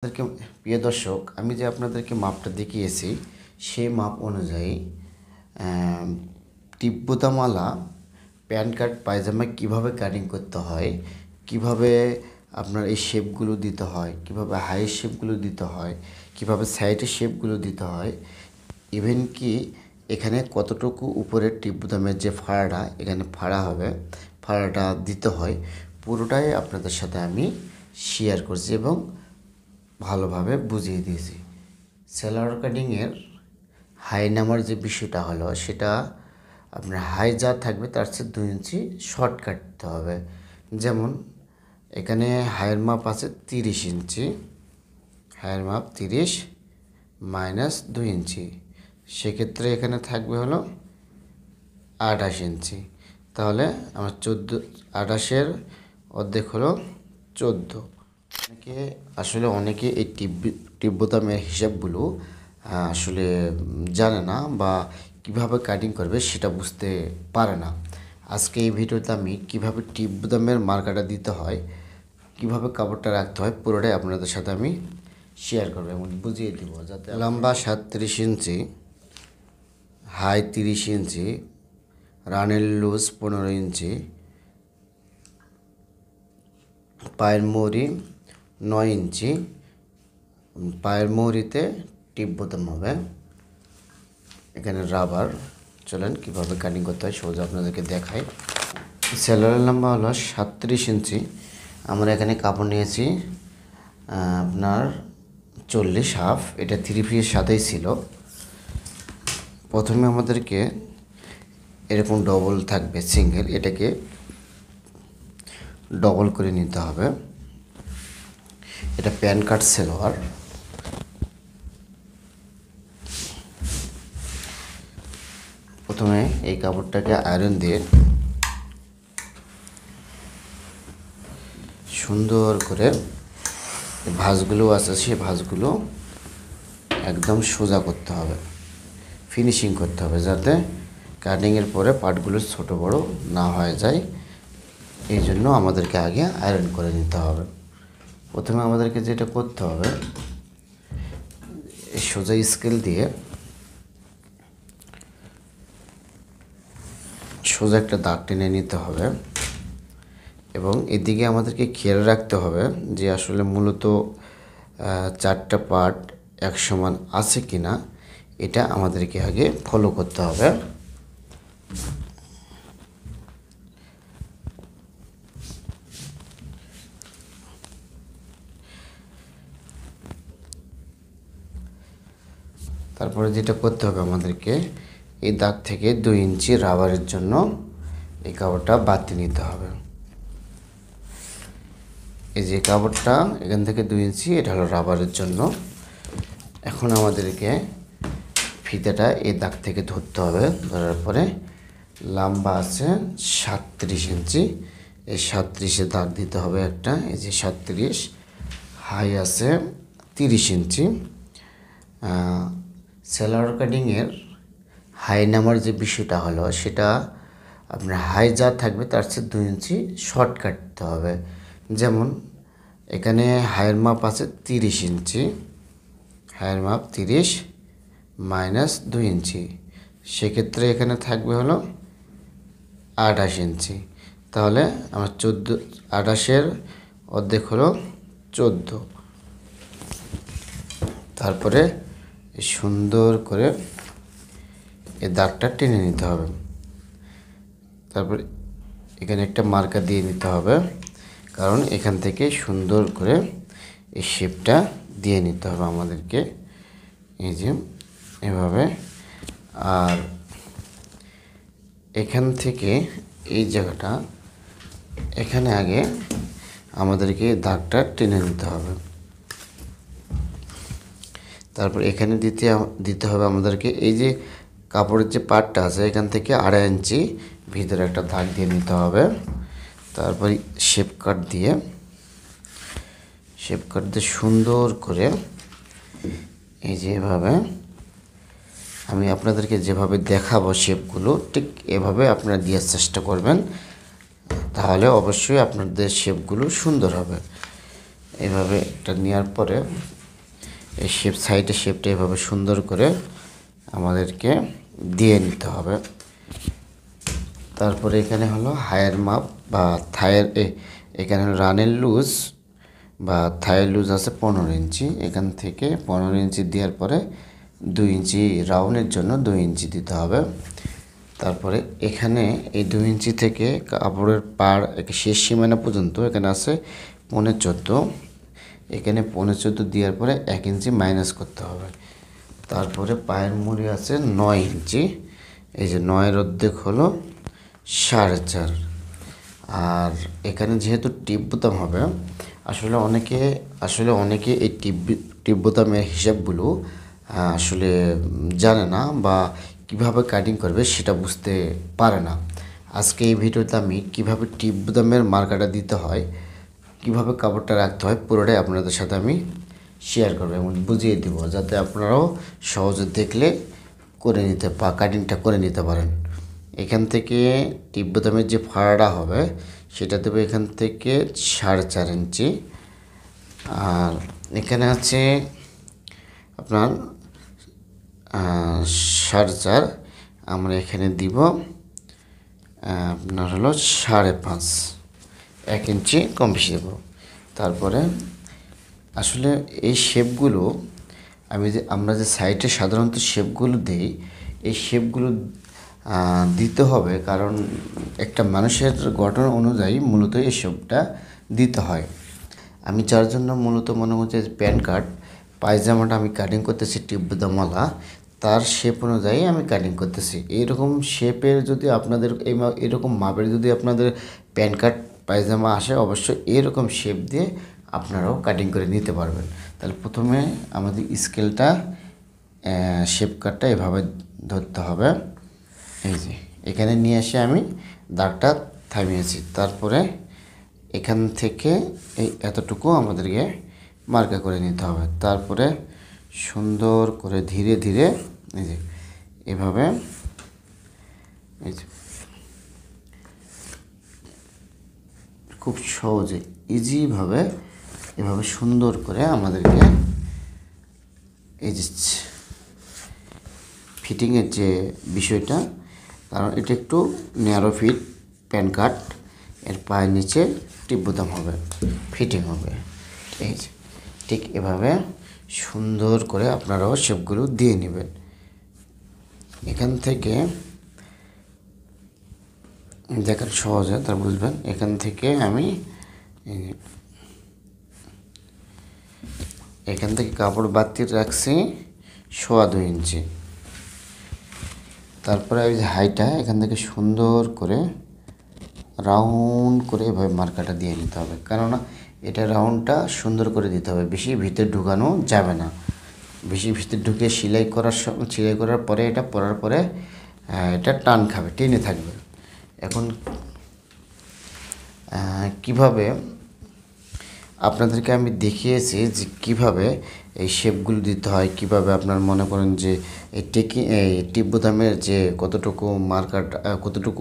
আপনাদেরকে প্রিয় দর্শক, আমি যে আপনাদেরকে মাপটা দেখিয়েছি সেই মাপ অনুযায়ী তিব্বতমালা প্যান্ট কাট পায়জামা কিভাবে কাটিং করতে হয়, কিভাবে আপনার এই শেপগুলো দিতে হয়, কিভাবে হাই শেপগুলো দিতে হয়, কিভাবে সাইডের শেপগুলো দিতে হয়, ইভেন কি এখানে কতটুকু উপরের তিব্বতামের যে ফাড়াটা এখানে ফাড়া হবে, ফাড়াটা দিতে হয়, পুরোটাই আপনাদের সাথে আমি শেয়ার করছি এবং ভালোভাবে বুঝিয়ে দিয়েছি। সেলার কাটিংয়ের হাই নামার যে বিষয়টা হলো সেটা আপনার হাই যা থাকবে তার চেয়ে 2 ইঞ্চি শর্ট কাটতে হবে। যেমন এখানে হাইয়ের মাপ আছে 30 ইঞ্চি, হাইয়ের মাপ 30 মাইনাস 2 ইঞ্চি, সেক্ষেত্রে এখানে থাকবে হলো 28 ইঞ্চি। তাহলে আমার 28-এর অর্ধেক হলো 14। অনেকে এই তিব্বতামের হিসাবগুলো আসলে জানে না বা কিভাবে কাটিং করবে সেটা বুঝতে পারে না। আজকে এই ভিডিওতে আমি কিভাবে তিব্বতামের মার্কাটা দিতে হয়, কিভাবে কাপড়টা রাখতে হয়, পুরোটাই আপনাদের সাথে আমি শেয়ার করবো এবং বুঝিয়ে দিব। যাতে লম্বা 37 ইঞ্চি, হাই 30 ইঞ্চি, রানের লুজ 15 ইঞ্চি, পায়ের মৌরি 9 ইঞ্চি, পায়ের মৌরিতে টিপ বোতাম হবে, এখানে রাবার। চলেন কীভাবে কাটিং করতে হয় সোজা আপনাদেরকে দেখাই। সেলারের লম্বা হলো 37 ইঞ্চি, আমরা এখানে কাপড় নিয়েছি আপনার 40 হাফ, এটা 3 পিসের সাথেই ছিল। প্রথমে আমাদেরকে এরকম ডবল থাকবে সিঙ্গেল, এটাকে ডবল করে নিতে হবে। এটা প্যান কাট সেলোয়ার। প্রথমে এই কাপড়টাকে আয়রন দিয়ে সুন্দর করে ভাঁজগুলো আছে সেই ভাঁজগুলো একদম সোজা করতে হবে, ফিনিশিং করতে হবে, যাতে কাটিংয়ের পরে পার্টগুলো ছোট বড় না হয়ে যায়। এই জন্য আমাদেরকে আগে আয়রন করে নিতে হবে। প্রথমে আমাদেরকে যেটা করতে হবে, এই সোজা স্কেল দিয়ে সোজা একটা দাগ টেনে নিতে হবে এবং এদিকে আমাদেরকে খেয়াল রাখতে হবে যে আসলে মূলত 4টা পার্ট এক সমান আছে কি না, এটা আমাদেরকে আগে ফলো করতে হবে। তারপরে যেটা করতে হবে, আমাদেরকে এই দাগ থেকে 2 ইঞ্চি রাবারের জন্য এই কাপড়টা বাতি নিতে হবে। এই যে কাপড়টা এখান থেকে 2 ইঞ্চি, এটা হলো রাবারের জন্য। এখন আমাদেরকে ফিতাটা এই দাগ থেকে ধরতে হবে। ধরার পরে লম্বা আছে 37 ইঞ্চি, এই 37-এ দাগ দিতে হবে একটা, এই যে 37। হাই আছে 30 ইঞ্চি। সেলার কাটিংয়ের হাই নামার যে বিষয়টা হলো সেটা আপনার হাই যা থাকবে তার চেয়ে 2 ইঞ্চি শর্ট কাটতে হবে। যেমন এখানে হাইয়ের মাপ আছে 30 ইঞ্চি, হাইয়ের মাপ 30 মাইনাস 2 ইঞ্চি, সেক্ষেত্রে এখানে থাকবে হলো 28 ইঞ্চি। তাহলে আমার 28-এর অর্ধেক হলো 14। তারপরে সুন্দর করে এই দাগটা টেনে নিতে হবে। তারপর এখানে একটা মার্কার দিয়ে নিতে হবে, কারণ এখান থেকে সুন্দর করে এই শেপটা দিয়ে নিতে হবে আমাদেরকে, এই যে এভাবে। আর এখান থেকে এই জায়গাটা, এখানে আগে আমাদেরকে দাগটা টেনে নিতে হবে। তারপর এখানে দিতে হবে আমাদেরকে এই যে কাপড়ের যে পার্টটা আছে এখান থেকে 2.5 ইঞ্চি ভিতরে একটা দাগ দিয়ে নিতে হবে। তারপর শেপ কাট দিয়ে সুন্দর করে এই যে এভাবে আমি আপনাদেরকে যেভাবে দেখাবো শেপগুলো, ঠিক এভাবে আপনারা দেওয়ার চেষ্টা করবেন, তাহলে অবশ্যই আপনাদের শেপগুলো সুন্দর হবে। এভাবে এটা নেওয়ার পরে এই সাইডে শেপটা এভাবে সুন্দর করে আমাদেরকে দিয়ে নিতে হবে। তারপরে এখানে হলো হায়ের মাপ বা থায়ের, এখানে রানের লুজ বা থায়ের লুজ আছে 15 ইঞ্চি। এখান থেকে 15 ইঞ্চি দেওয়ার পরে 2 ইঞ্চি রাউন্ডের জন্য 2 ইঞ্চি দিতে হবে। তারপরে এখানে এই 2 ইঞ্চি থেকে কাপড়ের পাড় শেষ সীমানা পর্যন্ত এখানে আছে 14.5। এখানে 14.5 দেওয়ার পরে 1 ইঞ্চি মাইনাস করতে হবে। তারপরে পায়ের মুড়ি আছে 9 ইঞ্চি। এই যে 9-এর অর্ধেক হলো 4.5। আর এখানে যেহেতু টিপ বোতাম হবে, আসলে অনেকে এই টিপ বোতামের হিসাবগুলো আসলে জানে না বা কিভাবে কাটিং করবে সেটা বুঝতে পারে না। আজকে এই ভিডিওতে আমি কিভাবে টিপ বোতামের মার্কাটা দিতে হয়, কিভাবে কাপড়টা রাখতে হয়, পুরোটাই আপনাদের সাথে আমি শেয়ার করবো এবং বুঝিয়ে দিব, যাতে আপনারাও সহজে দেখলে করে নিতে কাটিংটা করে নিতে পারেন। এখান থেকে টিপ বোতামের যে ফাড়াটা হবে সেটা দেবে এখান থেকে 4.5 ইঞ্চি। আর এখানে আছে আপনার 4.5, আমরা এখানে দিব আপনার হলো 5.5, 1 ইঞ্চি কম বেশি দেবো। তারপরে আসলে এই শেপগুলো আমরা যে সাইডে সাধারণত শেপগুলো দিই, এই শেপগুলো দিতে হবে, কারণ একটা মানুষের গঠন অনুযায়ী মূলত এই শেপটা দিতে হয়। আমি যার জন্য মূলত মনে হচ্ছে প্যান্ট কাট পায়জামাটা আমি কাটিং করতেছি টিপ বোতামওয়ালা, তার শেপ অনুযায়ী আমি কাটিং করতেছি। এইরকম শেপের যদি আপনাদের এরকম মাপের যদি আপনাদের প্যান্ট কাট পায়জামা আসে, অবশ্যই এরকম শেপ দিয়ে আপনারাও কাটিং করে নিতে পারবেন। তাহলে প্রথমে আমাদের স্কেলটা শেপ কাটটা এভাবে ধরতে হবে। এই যে এখানে নিয়ে এসে আমি দাগটা থামিয়েছি। তারপরে এখান থেকে এই এতটুকু আমাদেরকে মার্কা করে নিতে হবে। তারপরে সুন্দর করে ধীরে ধীরে এই যে এভাবে এই যে খুব সহজে ইজিভাবে এভাবে সুন্দর করে আমাদেরকে এই যে ফিটিংয়ের যে বিষয়টা, কারণ এটা একটু ন্যারো ফিট প্যান্ট কাট, এর পায়ের নিচে টিপ বোতাম হবে, ফিটিং হবে। এই যে ঠিক এভাবে সুন্দর করে আপনারাও শেপগুলো দিয়ে নেবেন। এখান থেকে দেখেন সহজে তার বুঝবেন। এখান থেকে আমি এখান থেকে কাপড় বাড়তি রাখছি 2.25 ইঞ্চি। তারপরে ওই যে হাইটা এখান থেকে সুন্দর করে রাউন্ড করে এভাবে মার্কাটা দিয়ে নিতে হবে, কেননা এটা রাউন্ডটা সুন্দর করে দিতে হবে, বেশি ভিতরে ঢুকানো যাবে না। বেশি ভিতরে ঢুকে সেলাই করার পরে এটা পরার পরে এটা টান খাবে, টেনে থাকবে। এখন কিভাবে আপনাদেরকে আমি দেখিয়েছি যে কিভাবে এই শেপগুলো দিতে হয়, কিভাবে আপনার মনে করেন যে এই টিপ বোতামের যে কতটুকু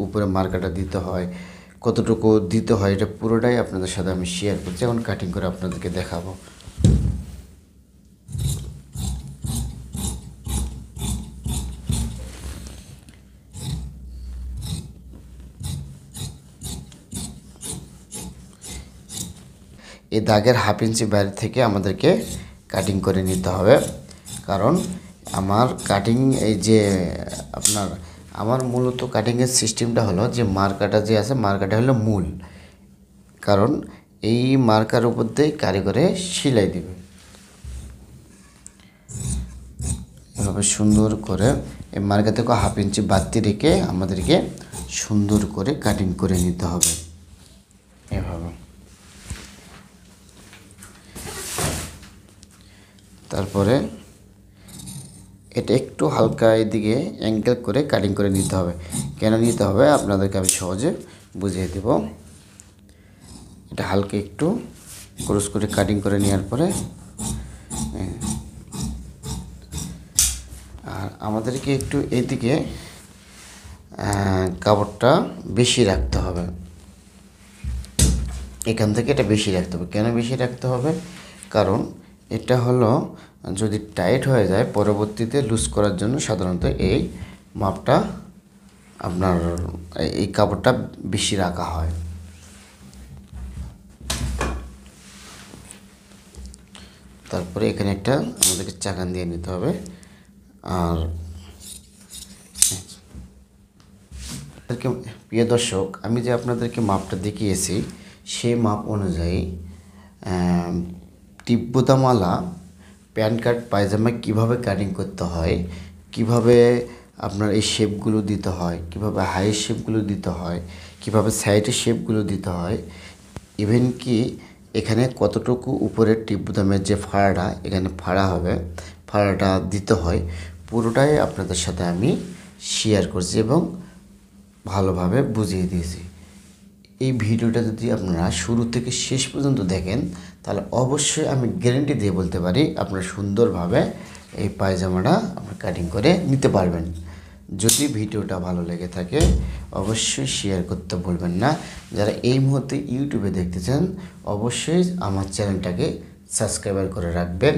উপরে মার্কাটা দিতে হয়, কতটুকু দিতে হয়, এটা পুরোটাই আপনাদের সাথে আমি শেয়ার করছি। এখন কাটিং করে আপনাদেরকে দেখাবো। এই দাগের 1/2 ইঞ্চি বাইরে থেকে আমাদেরকে কাটিং করে নিতে হবে, কারণ আমার কাটিং আমার মূলত কাটিংয়ের সিস্টেমটা হলো যে মার্কাটা যে আছে, মার্কাটা হলো মূল, কারণ এই মার্কার উপর দিয়ে কারিগরে সেলাই দিবে। এভাবে সুন্দর করে এই মার্কা থেকে 1/2 ইঞ্চি বাড়তি রেখে আমাদেরকে সুন্দর করে কাটিং করে নিতে হবে এভাবে। তারপরে এটা একটু হালকা এদিকে অ্যাঙ্গেল করে কাটিং করে নিতে হবে। কেন নিতে হবে আপনাদেরকে আমি সহজে বুঝিয়ে দেব। এটা হালকা একটু ক্রস করে কাটিং করে নেওয়ার পরে আর আমাদেরকে একটু এদিকে কাপড়টা বেশি রাখতে হবে। এখান থেকে এটা বেশি রাখতে হবে। কেন বেশি রাখতে হবে? কারণ এটা হলো যদি টাইট হয়ে যায় পরবর্তীতে লুজ করার জন্য সাধারণত এই মাপটা আপনার এই কাপড়টা বেশি রাখা হয়। তারপরে এখানে একটা আমাদেরকে চাকান দিয়ে নিতে হবে। আর প্রিয় দর্শক, আমি যে আপনাদেরকে মাপটা দেখিয়েছি সেই মাপ অনুযায়ী তিব্বতামালা প্যান্ট কাট পায়জামা কিভাবে কাটিং করতে হয়, কিভাবে আপনার এই শেপগুলো দিতে হয়, কিভাবে হাই শেপগুলো দিতে হয়, কিভাবে সাইডের শেপগুলো দিতে হয়, ইভেন কি এখানে কতটুকু উপরের টিব্বতামের যে ফাড়াটা এখানে ফাড়া হবে, ফাড়াটা দিতে হয়, পুরোটাই আপনাদের সাথে আমি শেয়ার করছি এবং ভালোভাবে বুঝিয়ে দিয়েছি। এই ভিডিওটা যদি আপনারা শুরু থেকে শেষ পর্যন্ত দেখেন তাহলে অবশ্যই আমি গ্যারেন্টি দিয়ে বলতে পারি আপনারা সুন্দরভাবে এই পায়জামাটা আপনারা কাটিং করে নিতে পারবেন। যদি ভিডিওটা ভালো লেগে থাকে অবশ্যই শেয়ার করতে ভুলবেন না। যারা এই মুহূর্তে ইউটিউবে দেখতেছেন অবশ্যই আমার চ্যানেলটাকে সাবস্ক্রাইব করে রাখবেন।